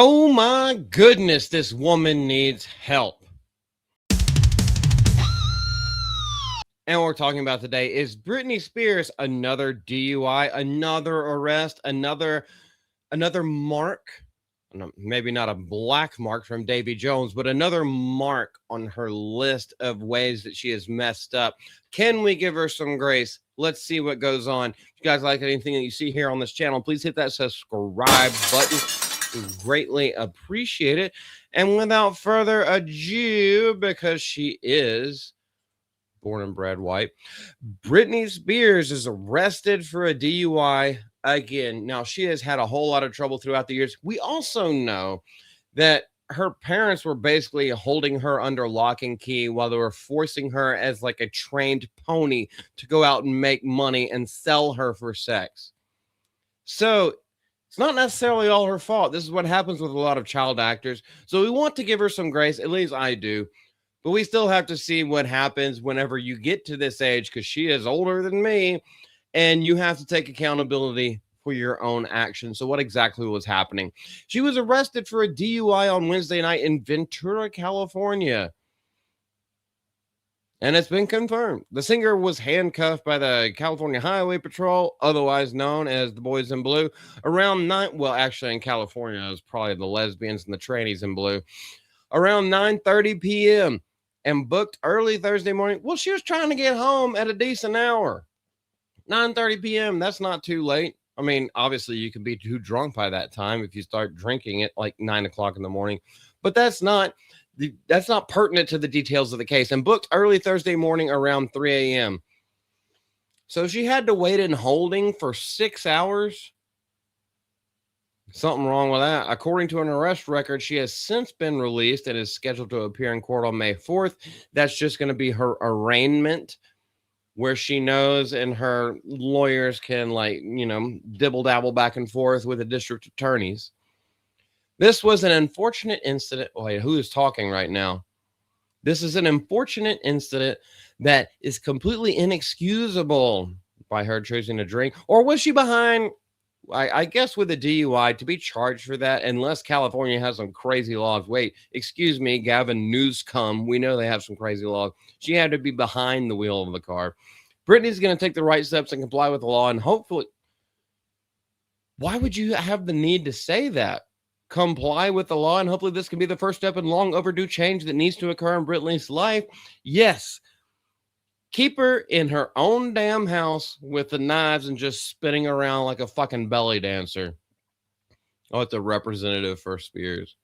Oh my goodness, this woman needs help. And what we're talking about today is Britney Spears, another DUI, another arrest, another mark. Maybe not a black mark from Davy Jones, but another mark on her list of ways that she has messed up. Can we give her some grace? Let's see what goes on. If you guys like anything that you see here on this channel, please hit that subscribe button. We greatly appreciate it. And without further ado, because she is born and bred white, Britney Spears is arrested for a DUI again. Now, she has had a whole lot of trouble throughout the years. We also know that her parents were basically holding her under lock and key while they were forcing her as like a trained pony to go out and make money and sell her for sex. So it's not necessarily all her fault. This is what happens with a lot of child actors. So we want to give her some grace, at least I do. But we still have to see what happens whenever you get to this age, because she is older than me, and you have to take accountability for your own actions. So what exactly was happening? She was arrested for a DUI on Wednesday night in Ventura, California. And it's been confirmed. The singer was handcuffed by the California Highway Patrol, otherwise known as the Boys in Blue, around 9. Well, actually, in California, it was probably the lesbians and the trannies in blue. Around 9:30 p.m. and booked early Thursday morning. Well, she was trying to get home at a decent hour. 9:30 p.m. That's not too late. I mean, obviously, you can be too drunk by that time if you start drinking at like 9 o'clock in the morning, but that's not pertinent to the details of the case. And booked early Thursday morning around 3 a.m. So she had to wait in holding for 6 hours. Something wrong with that. According to an arrest record, she has since been released and is scheduled to appear in court on May 4th. That's just going to be her arraignment, where she knows and her lawyers can, like, dibble dabble back and forth with the district attorneys. This was an unfortunate incident. Wait, who is talking right now? This is an unfortunate incident that is completely inexcusable by her choosing to drink. Or was she behind, I guess, with a DUI to be charged for that, unless California has some crazy laws. Wait, excuse me, Gavin Newsom. We know they have some crazy laws. She had to be behind the wheel of the car. Britney's going to take the right steps and comply with the law, and hopefully, why would you have the need to say that? Comply with the law, and hopefully this can be the first step in long overdue change that needs to occur in Britney's life. Yes. Keep her in her own damn house with the knives and just spinning around like a fucking belly dancer. Oh, it's a representative for Spears.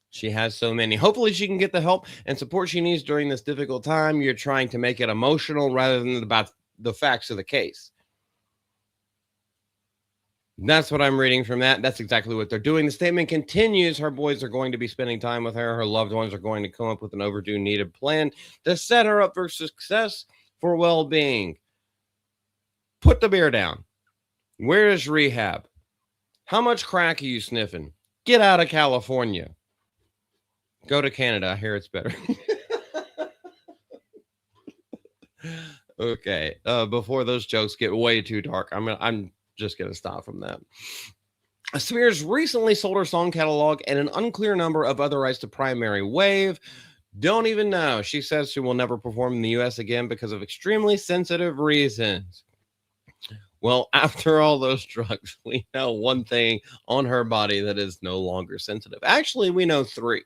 She has so many. Hopefully she can get the help and support she needs during this difficult time. You're trying to make it emotional rather than about the facts of the case. That's what I'm reading from that. That's exactly what they're doing. The statement continues. Her boys are going to be spending time with her. Her loved ones are going to come up with an overdue needed plan to set her up for success, for well-being. Put the beer down. Where is rehab? How much crack are you sniffing? Get out of California. Go to Canada. I hear it's better. Okay. Before those jokes get way too dark, I'm just going to stop from that. Spears recently sold her song catalog and an unclear number of other rights to Primary Wave. Don't even know. She says she will never perform in the U.S. again because of extremely sensitive reasons. Well, after all those drugs, we know one thing on her body that is no longer sensitive. Actually, we know 3.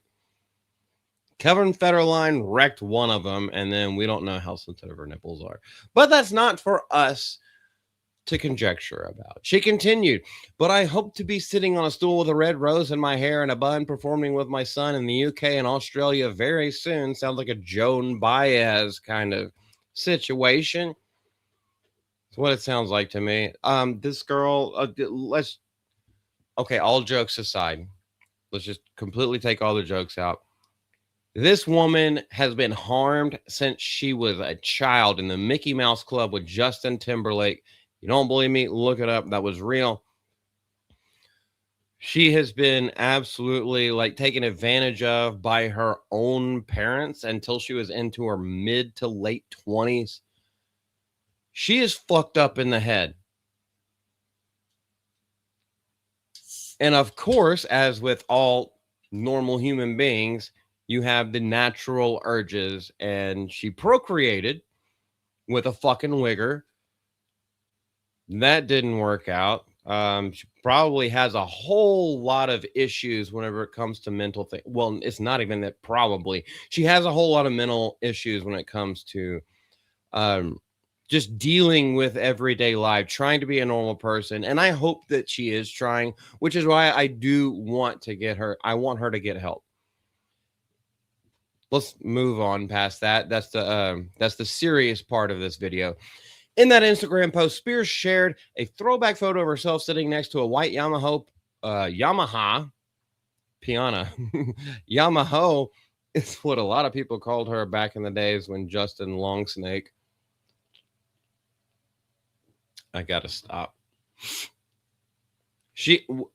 Kevin Federline wrecked one of them, and then we don't know how sensitive her nipples are. But that's not for us to conjecture about. She continued, but I hope to be sitting on a stool with a red rose in my hair and a bun, performing with my son in the UK and Australia very soon. Sounds like a Joan Baez kind of situation. That's what it sounds like to me. This girl, okay, all jokes aside, let's just completely take all the jokes out. This woman has been harmed since she was a child in the Mickey Mouse Club with Justin Timberlake. You don't believe me? Look it up. That was real. She has been absolutely taken advantage of by her own parents until she was into her mid to late 20s. She is fucked up in the head. And of course, as with all normal human beings, you have the natural urges, and she procreated with a fucking wigger. That didn't work out. She probably has a whole lot of issues whenever it comes to mental things. Well, it's not even that probably. She has a whole lot of mental issues when it comes to um, just dealing with everyday life, trying to be a normal person. And I hope that she is trying, which is why I do want to get her. I want her to get help. Let's move on past that. That's the serious part of this video. In that Instagram post, Spears shared a throwback photo of herself sitting next to a white Yamaha piano. Yamaha is what a lot of people called her back in the days when Justin Longsnake. I gotta stop.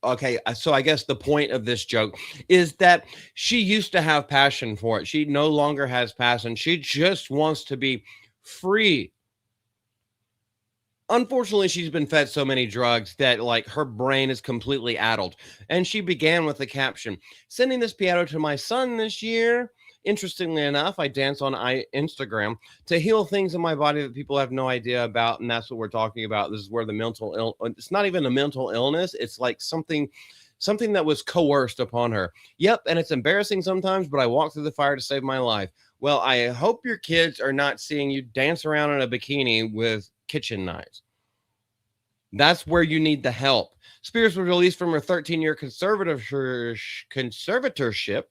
Okay, so I guess the point of this joke is that she used to have passion for it. She no longer has passion. She just wants to be free. Unfortunately, she's been fed so many drugs that like her brain is completely addled. And she began with the caption, sending this piano to my son this year. Interestingly enough, I dance on Instagram to heal things in my body that people have no idea about. And that's what we're talking about. This is where the it's not even a mental illness. It's like something that was coerced upon her. Yep. And it's embarrassing sometimes, but I walked through the fire to save my life. Well, I hope your kids are not seeing you dance around in a bikini with kitchen knives. That's where you need the help. Spears was released from her 13-year conservatorship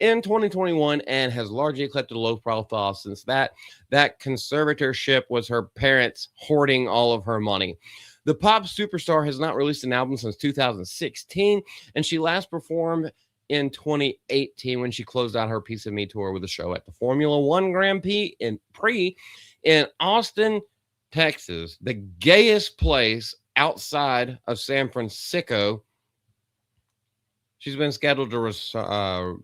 in 2021 and has largely kept a low profile since that. That conservatorship was her parents hoarding all of her money. The pop superstar has not released an album since 2016, and she last performed in 2018 when she closed out her Piece of Me tour with a show at the Formula One Grand Prix in Austin, Texas, the gayest place outside of San Francisco. She's been scheduled to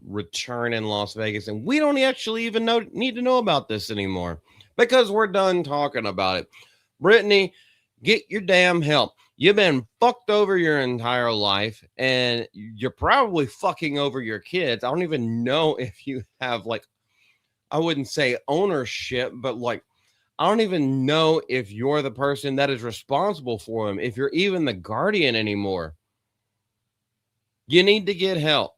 return in Las Vegas, and we don't actually even need to know about this anymore because we're done talking about it. Britney, get your damn help. You've been fucked over your entire life, and you're probably fucking over your kids. I don't even know if you have, like, I wouldn't say ownership, but like, I don't even know if you're the person that is responsible for them, if you're even the guardian anymore. You need to get help.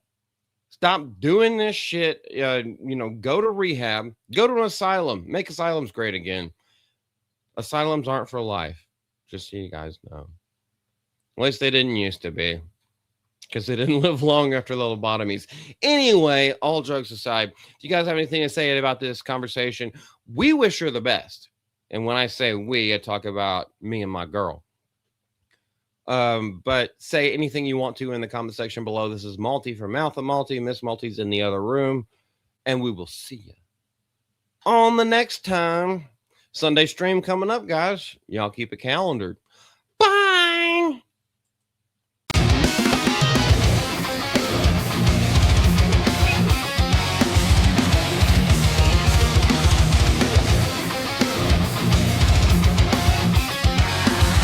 Stop doing this shit. Go to rehab, go to an asylum, make asylums great again. Asylums aren't for life, just so you guys know. At least they didn't used to be, because they didn't live long after the lobotomies. Anyway, all jokes aside, do you guys have anything to say about this conversation? We wish her the best. And when I say we, I talk about me and my girl. But say anything you want to in the comment section below. This is Malty from Mouth of Malty. Miss Malty's in the other room. And we will see you on the next time. Sunday stream coming up, guys. Y'all keep it calendared.